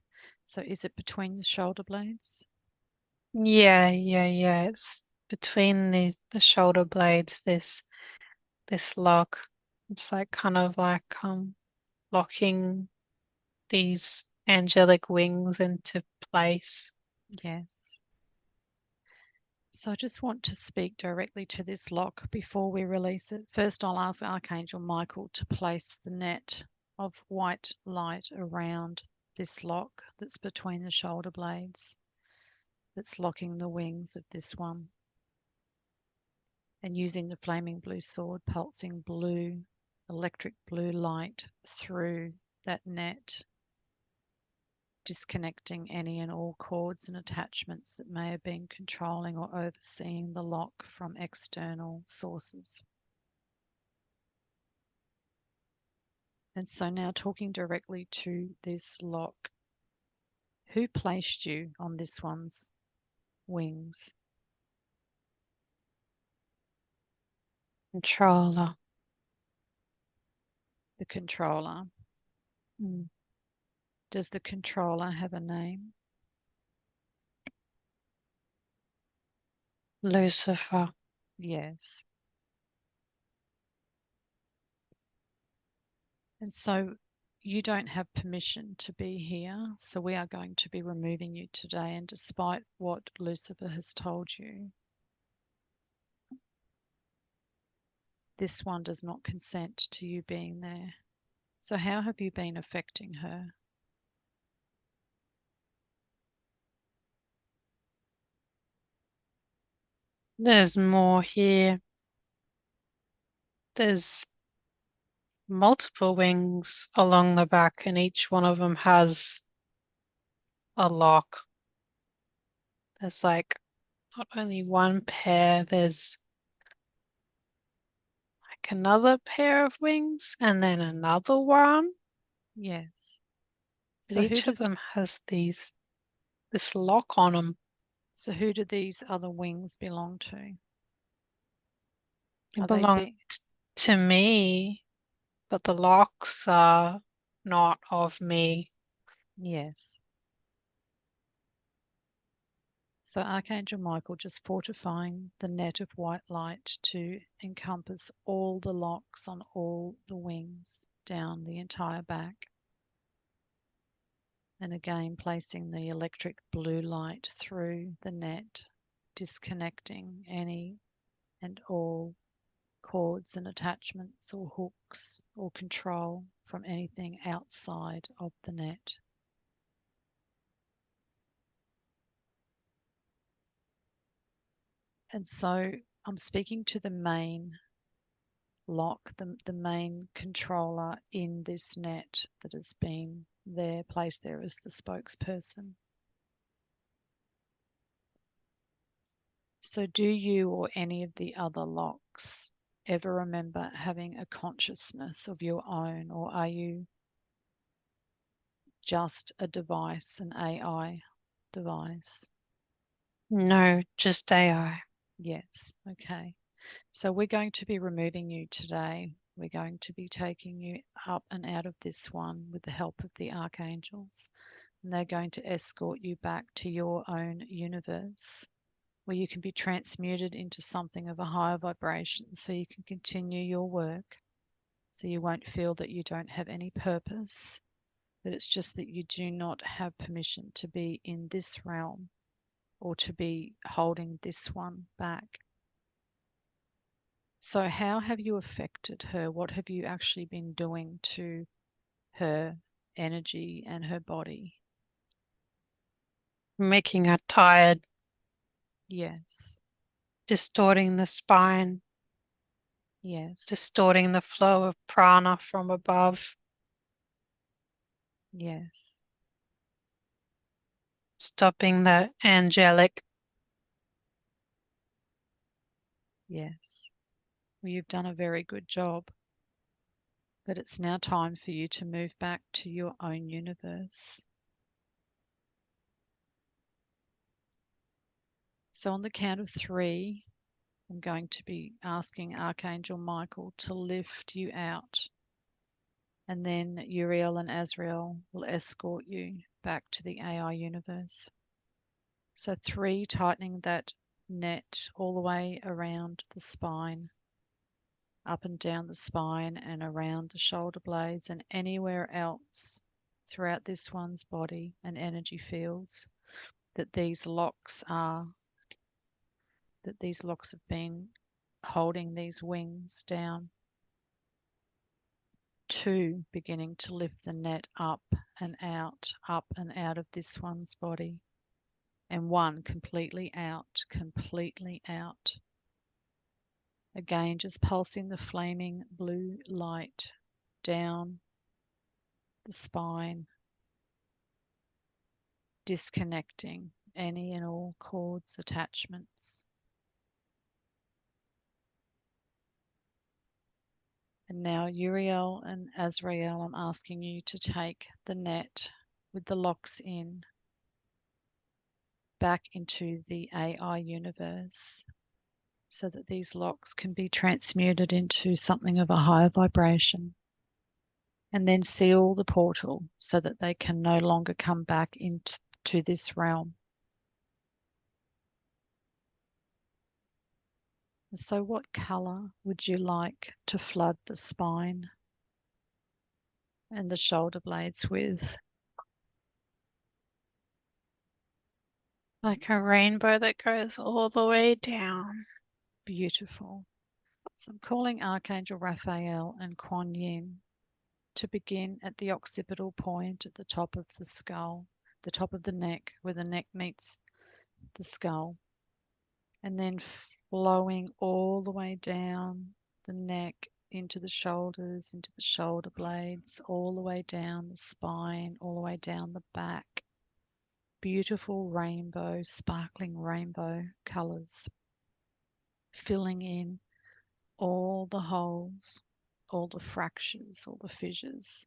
So is it between the shoulder blades? Yeah. It's between the shoulder blades, this lock. It's like kind of like locking these angelic wings into place. Yes. So I just want to speak directly to this lock before we release it. First, I'll ask Archangel Michael to place the net of white light around this lock that's between the shoulder blades, that's locking the wings of this one. And using the flaming blue sword, pulsing blue, electric blue light through that net, disconnecting any and all cords and attachments that may have been controlling or overseeing the lock from external sources. And so now talking directly to this lock, who placed you on this one's wings? Controller. The controller. Mm. Does the controller have a name? Lucifer. Yes. And so you don't have permission to be here. So we are going to be removing you today. And despite what Lucifer has told you, this one does not consent to you being there. So how have you been affecting her? There's more here. There's multiple wings along the back, and each one of them has a lock. There's like not only one pair, there's like another pair of wings and then another one. Yes. But So each of them has this lock on them. who do these other wings belong to? It Are they belongs to me, but the locks are not of me. Yes. So Archangel Michael just fortifying the net of white light to encompass all the locks on all the wings down the entire back. And again, placing the electric blue light through the net, disconnecting any and all cords and attachments or hooks or control from anything outside of the net. And so I'm speaking to the main lock, the main controller in this net that has been there, placed there as the spokesperson. So do you or any of the other locks ever remember having a consciousness of your own, or are you just a device, an AI device? No, just AI. Yes, okay. So we're going to be removing you today. We're going to be taking you up and out of this one with the help of the archangels. And they're going to escort you back to your own universe, where you can be transmuted into something of a higher vibration so you can continue your work. So you won't feel that you don't have any purpose, but it's just that you do not have permission to be in this realm or to be holding this one back. So how have you affected her? What have you actually been doing to her energy and her body? Making her tired, Yes, distorting the spine, yes, distorting the flow of prana from above, yes, stopping the angelic. yes. Well, you've done a very good job, but it's now time for you to move back to your own universe. So on the count of 3, I'm going to be asking Archangel Michael to lift you out, and then Uriel and Azrael will escort you back to the AI universe. So 3, tightening that net all the way around the spine, up and down the spine and around the shoulder blades and anywhere else throughout this one's body and energy fields that these locks are, that these locks have been holding these wings down. 2, beginning to lift the net up and out of this one's body. And 1, completely out, completely out. Again, just pulsing the flaming blue light down the spine, disconnecting any and all cords, attachments. And now, Uriel and Azrael, I'm asking you to take the net with the locks in back into the AI universe so that these locks can be transmuted into something of a higher vibration. And then seal the portal so that they can no longer come back into this realm. So what color would you like to flood the spine and the shoulder blades with? Like a rainbow that goes all the way down. Beautiful. So I'm calling Archangel Raphael and Kuan Yin to begin at the occipital point at the top of the skull, the top of the neck, where the neck meets the skull, and then flowing all the way down the neck into the shoulders, into the shoulder blades, all the way down the spine, all the way down the back. Beautiful rainbow, sparkling rainbow colors, filling in all the holes, all the fractures, all the fissures,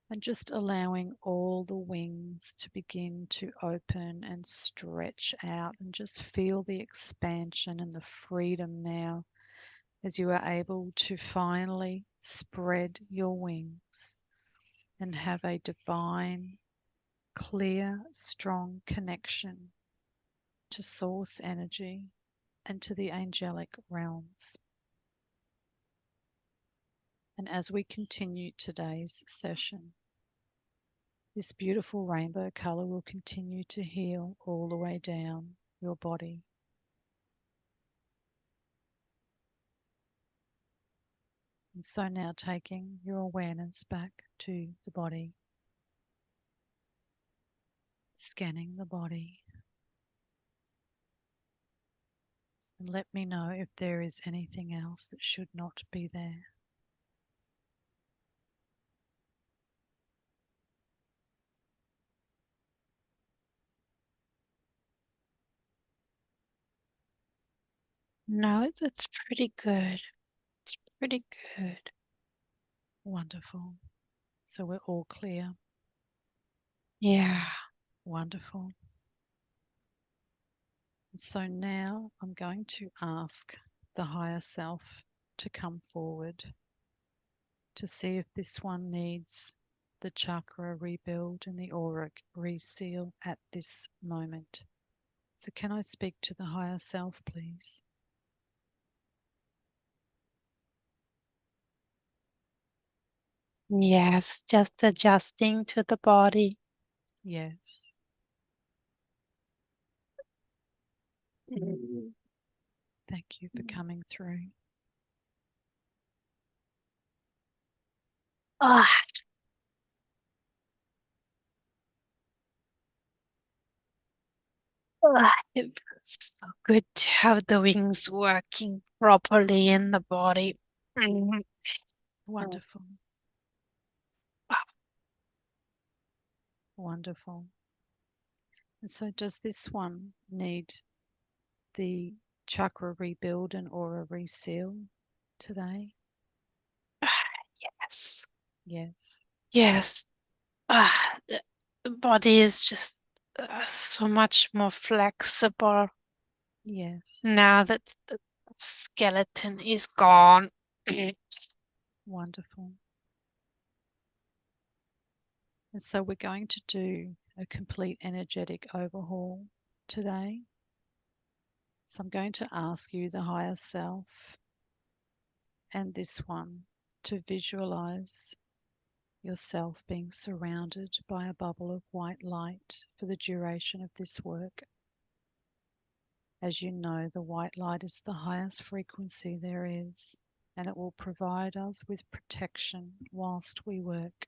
and just allowing all the wings to begin to open and stretch out, and just feel the expansion and the freedom now as you are able to finally spread your wings and have a divine, clear, strong connection to source energy and to the angelic realms. And as we continue today's session, this beautiful rainbow color will continue to heal all the way down your body. And so now taking your awareness back to the body, scanning the body, and let me know if there is anything else that should not be there. No, it's pretty good. It's pretty good. Wonderful. So we're all clear. Yeah. Wonderful. And so now I'm going to ask the higher self to come forward to see if this one needs the chakra rebuild and the auric reseal at this moment. So can I speak to the higher self, please? Yes, just adjusting to the body. Yes. Mm. Thank you for coming through. Ah, it feels so good to have the wings working properly in the body. Mm. Wonderful. Wonderful. And so does this one need the chakra rebuild and aura reseal today? Yes. Yes. Yes. The body is just so much more flexible Yes. now that the skeleton is gone. Wonderful. And so we're going to do a complete energetic overhaul today. So I'm going to ask you, the higher self, and this one, to visualize yourself being surrounded by a bubble of white light for the duration of this work. As you know, the white light is the highest frequency there is, and it will provide us with protection whilst we work.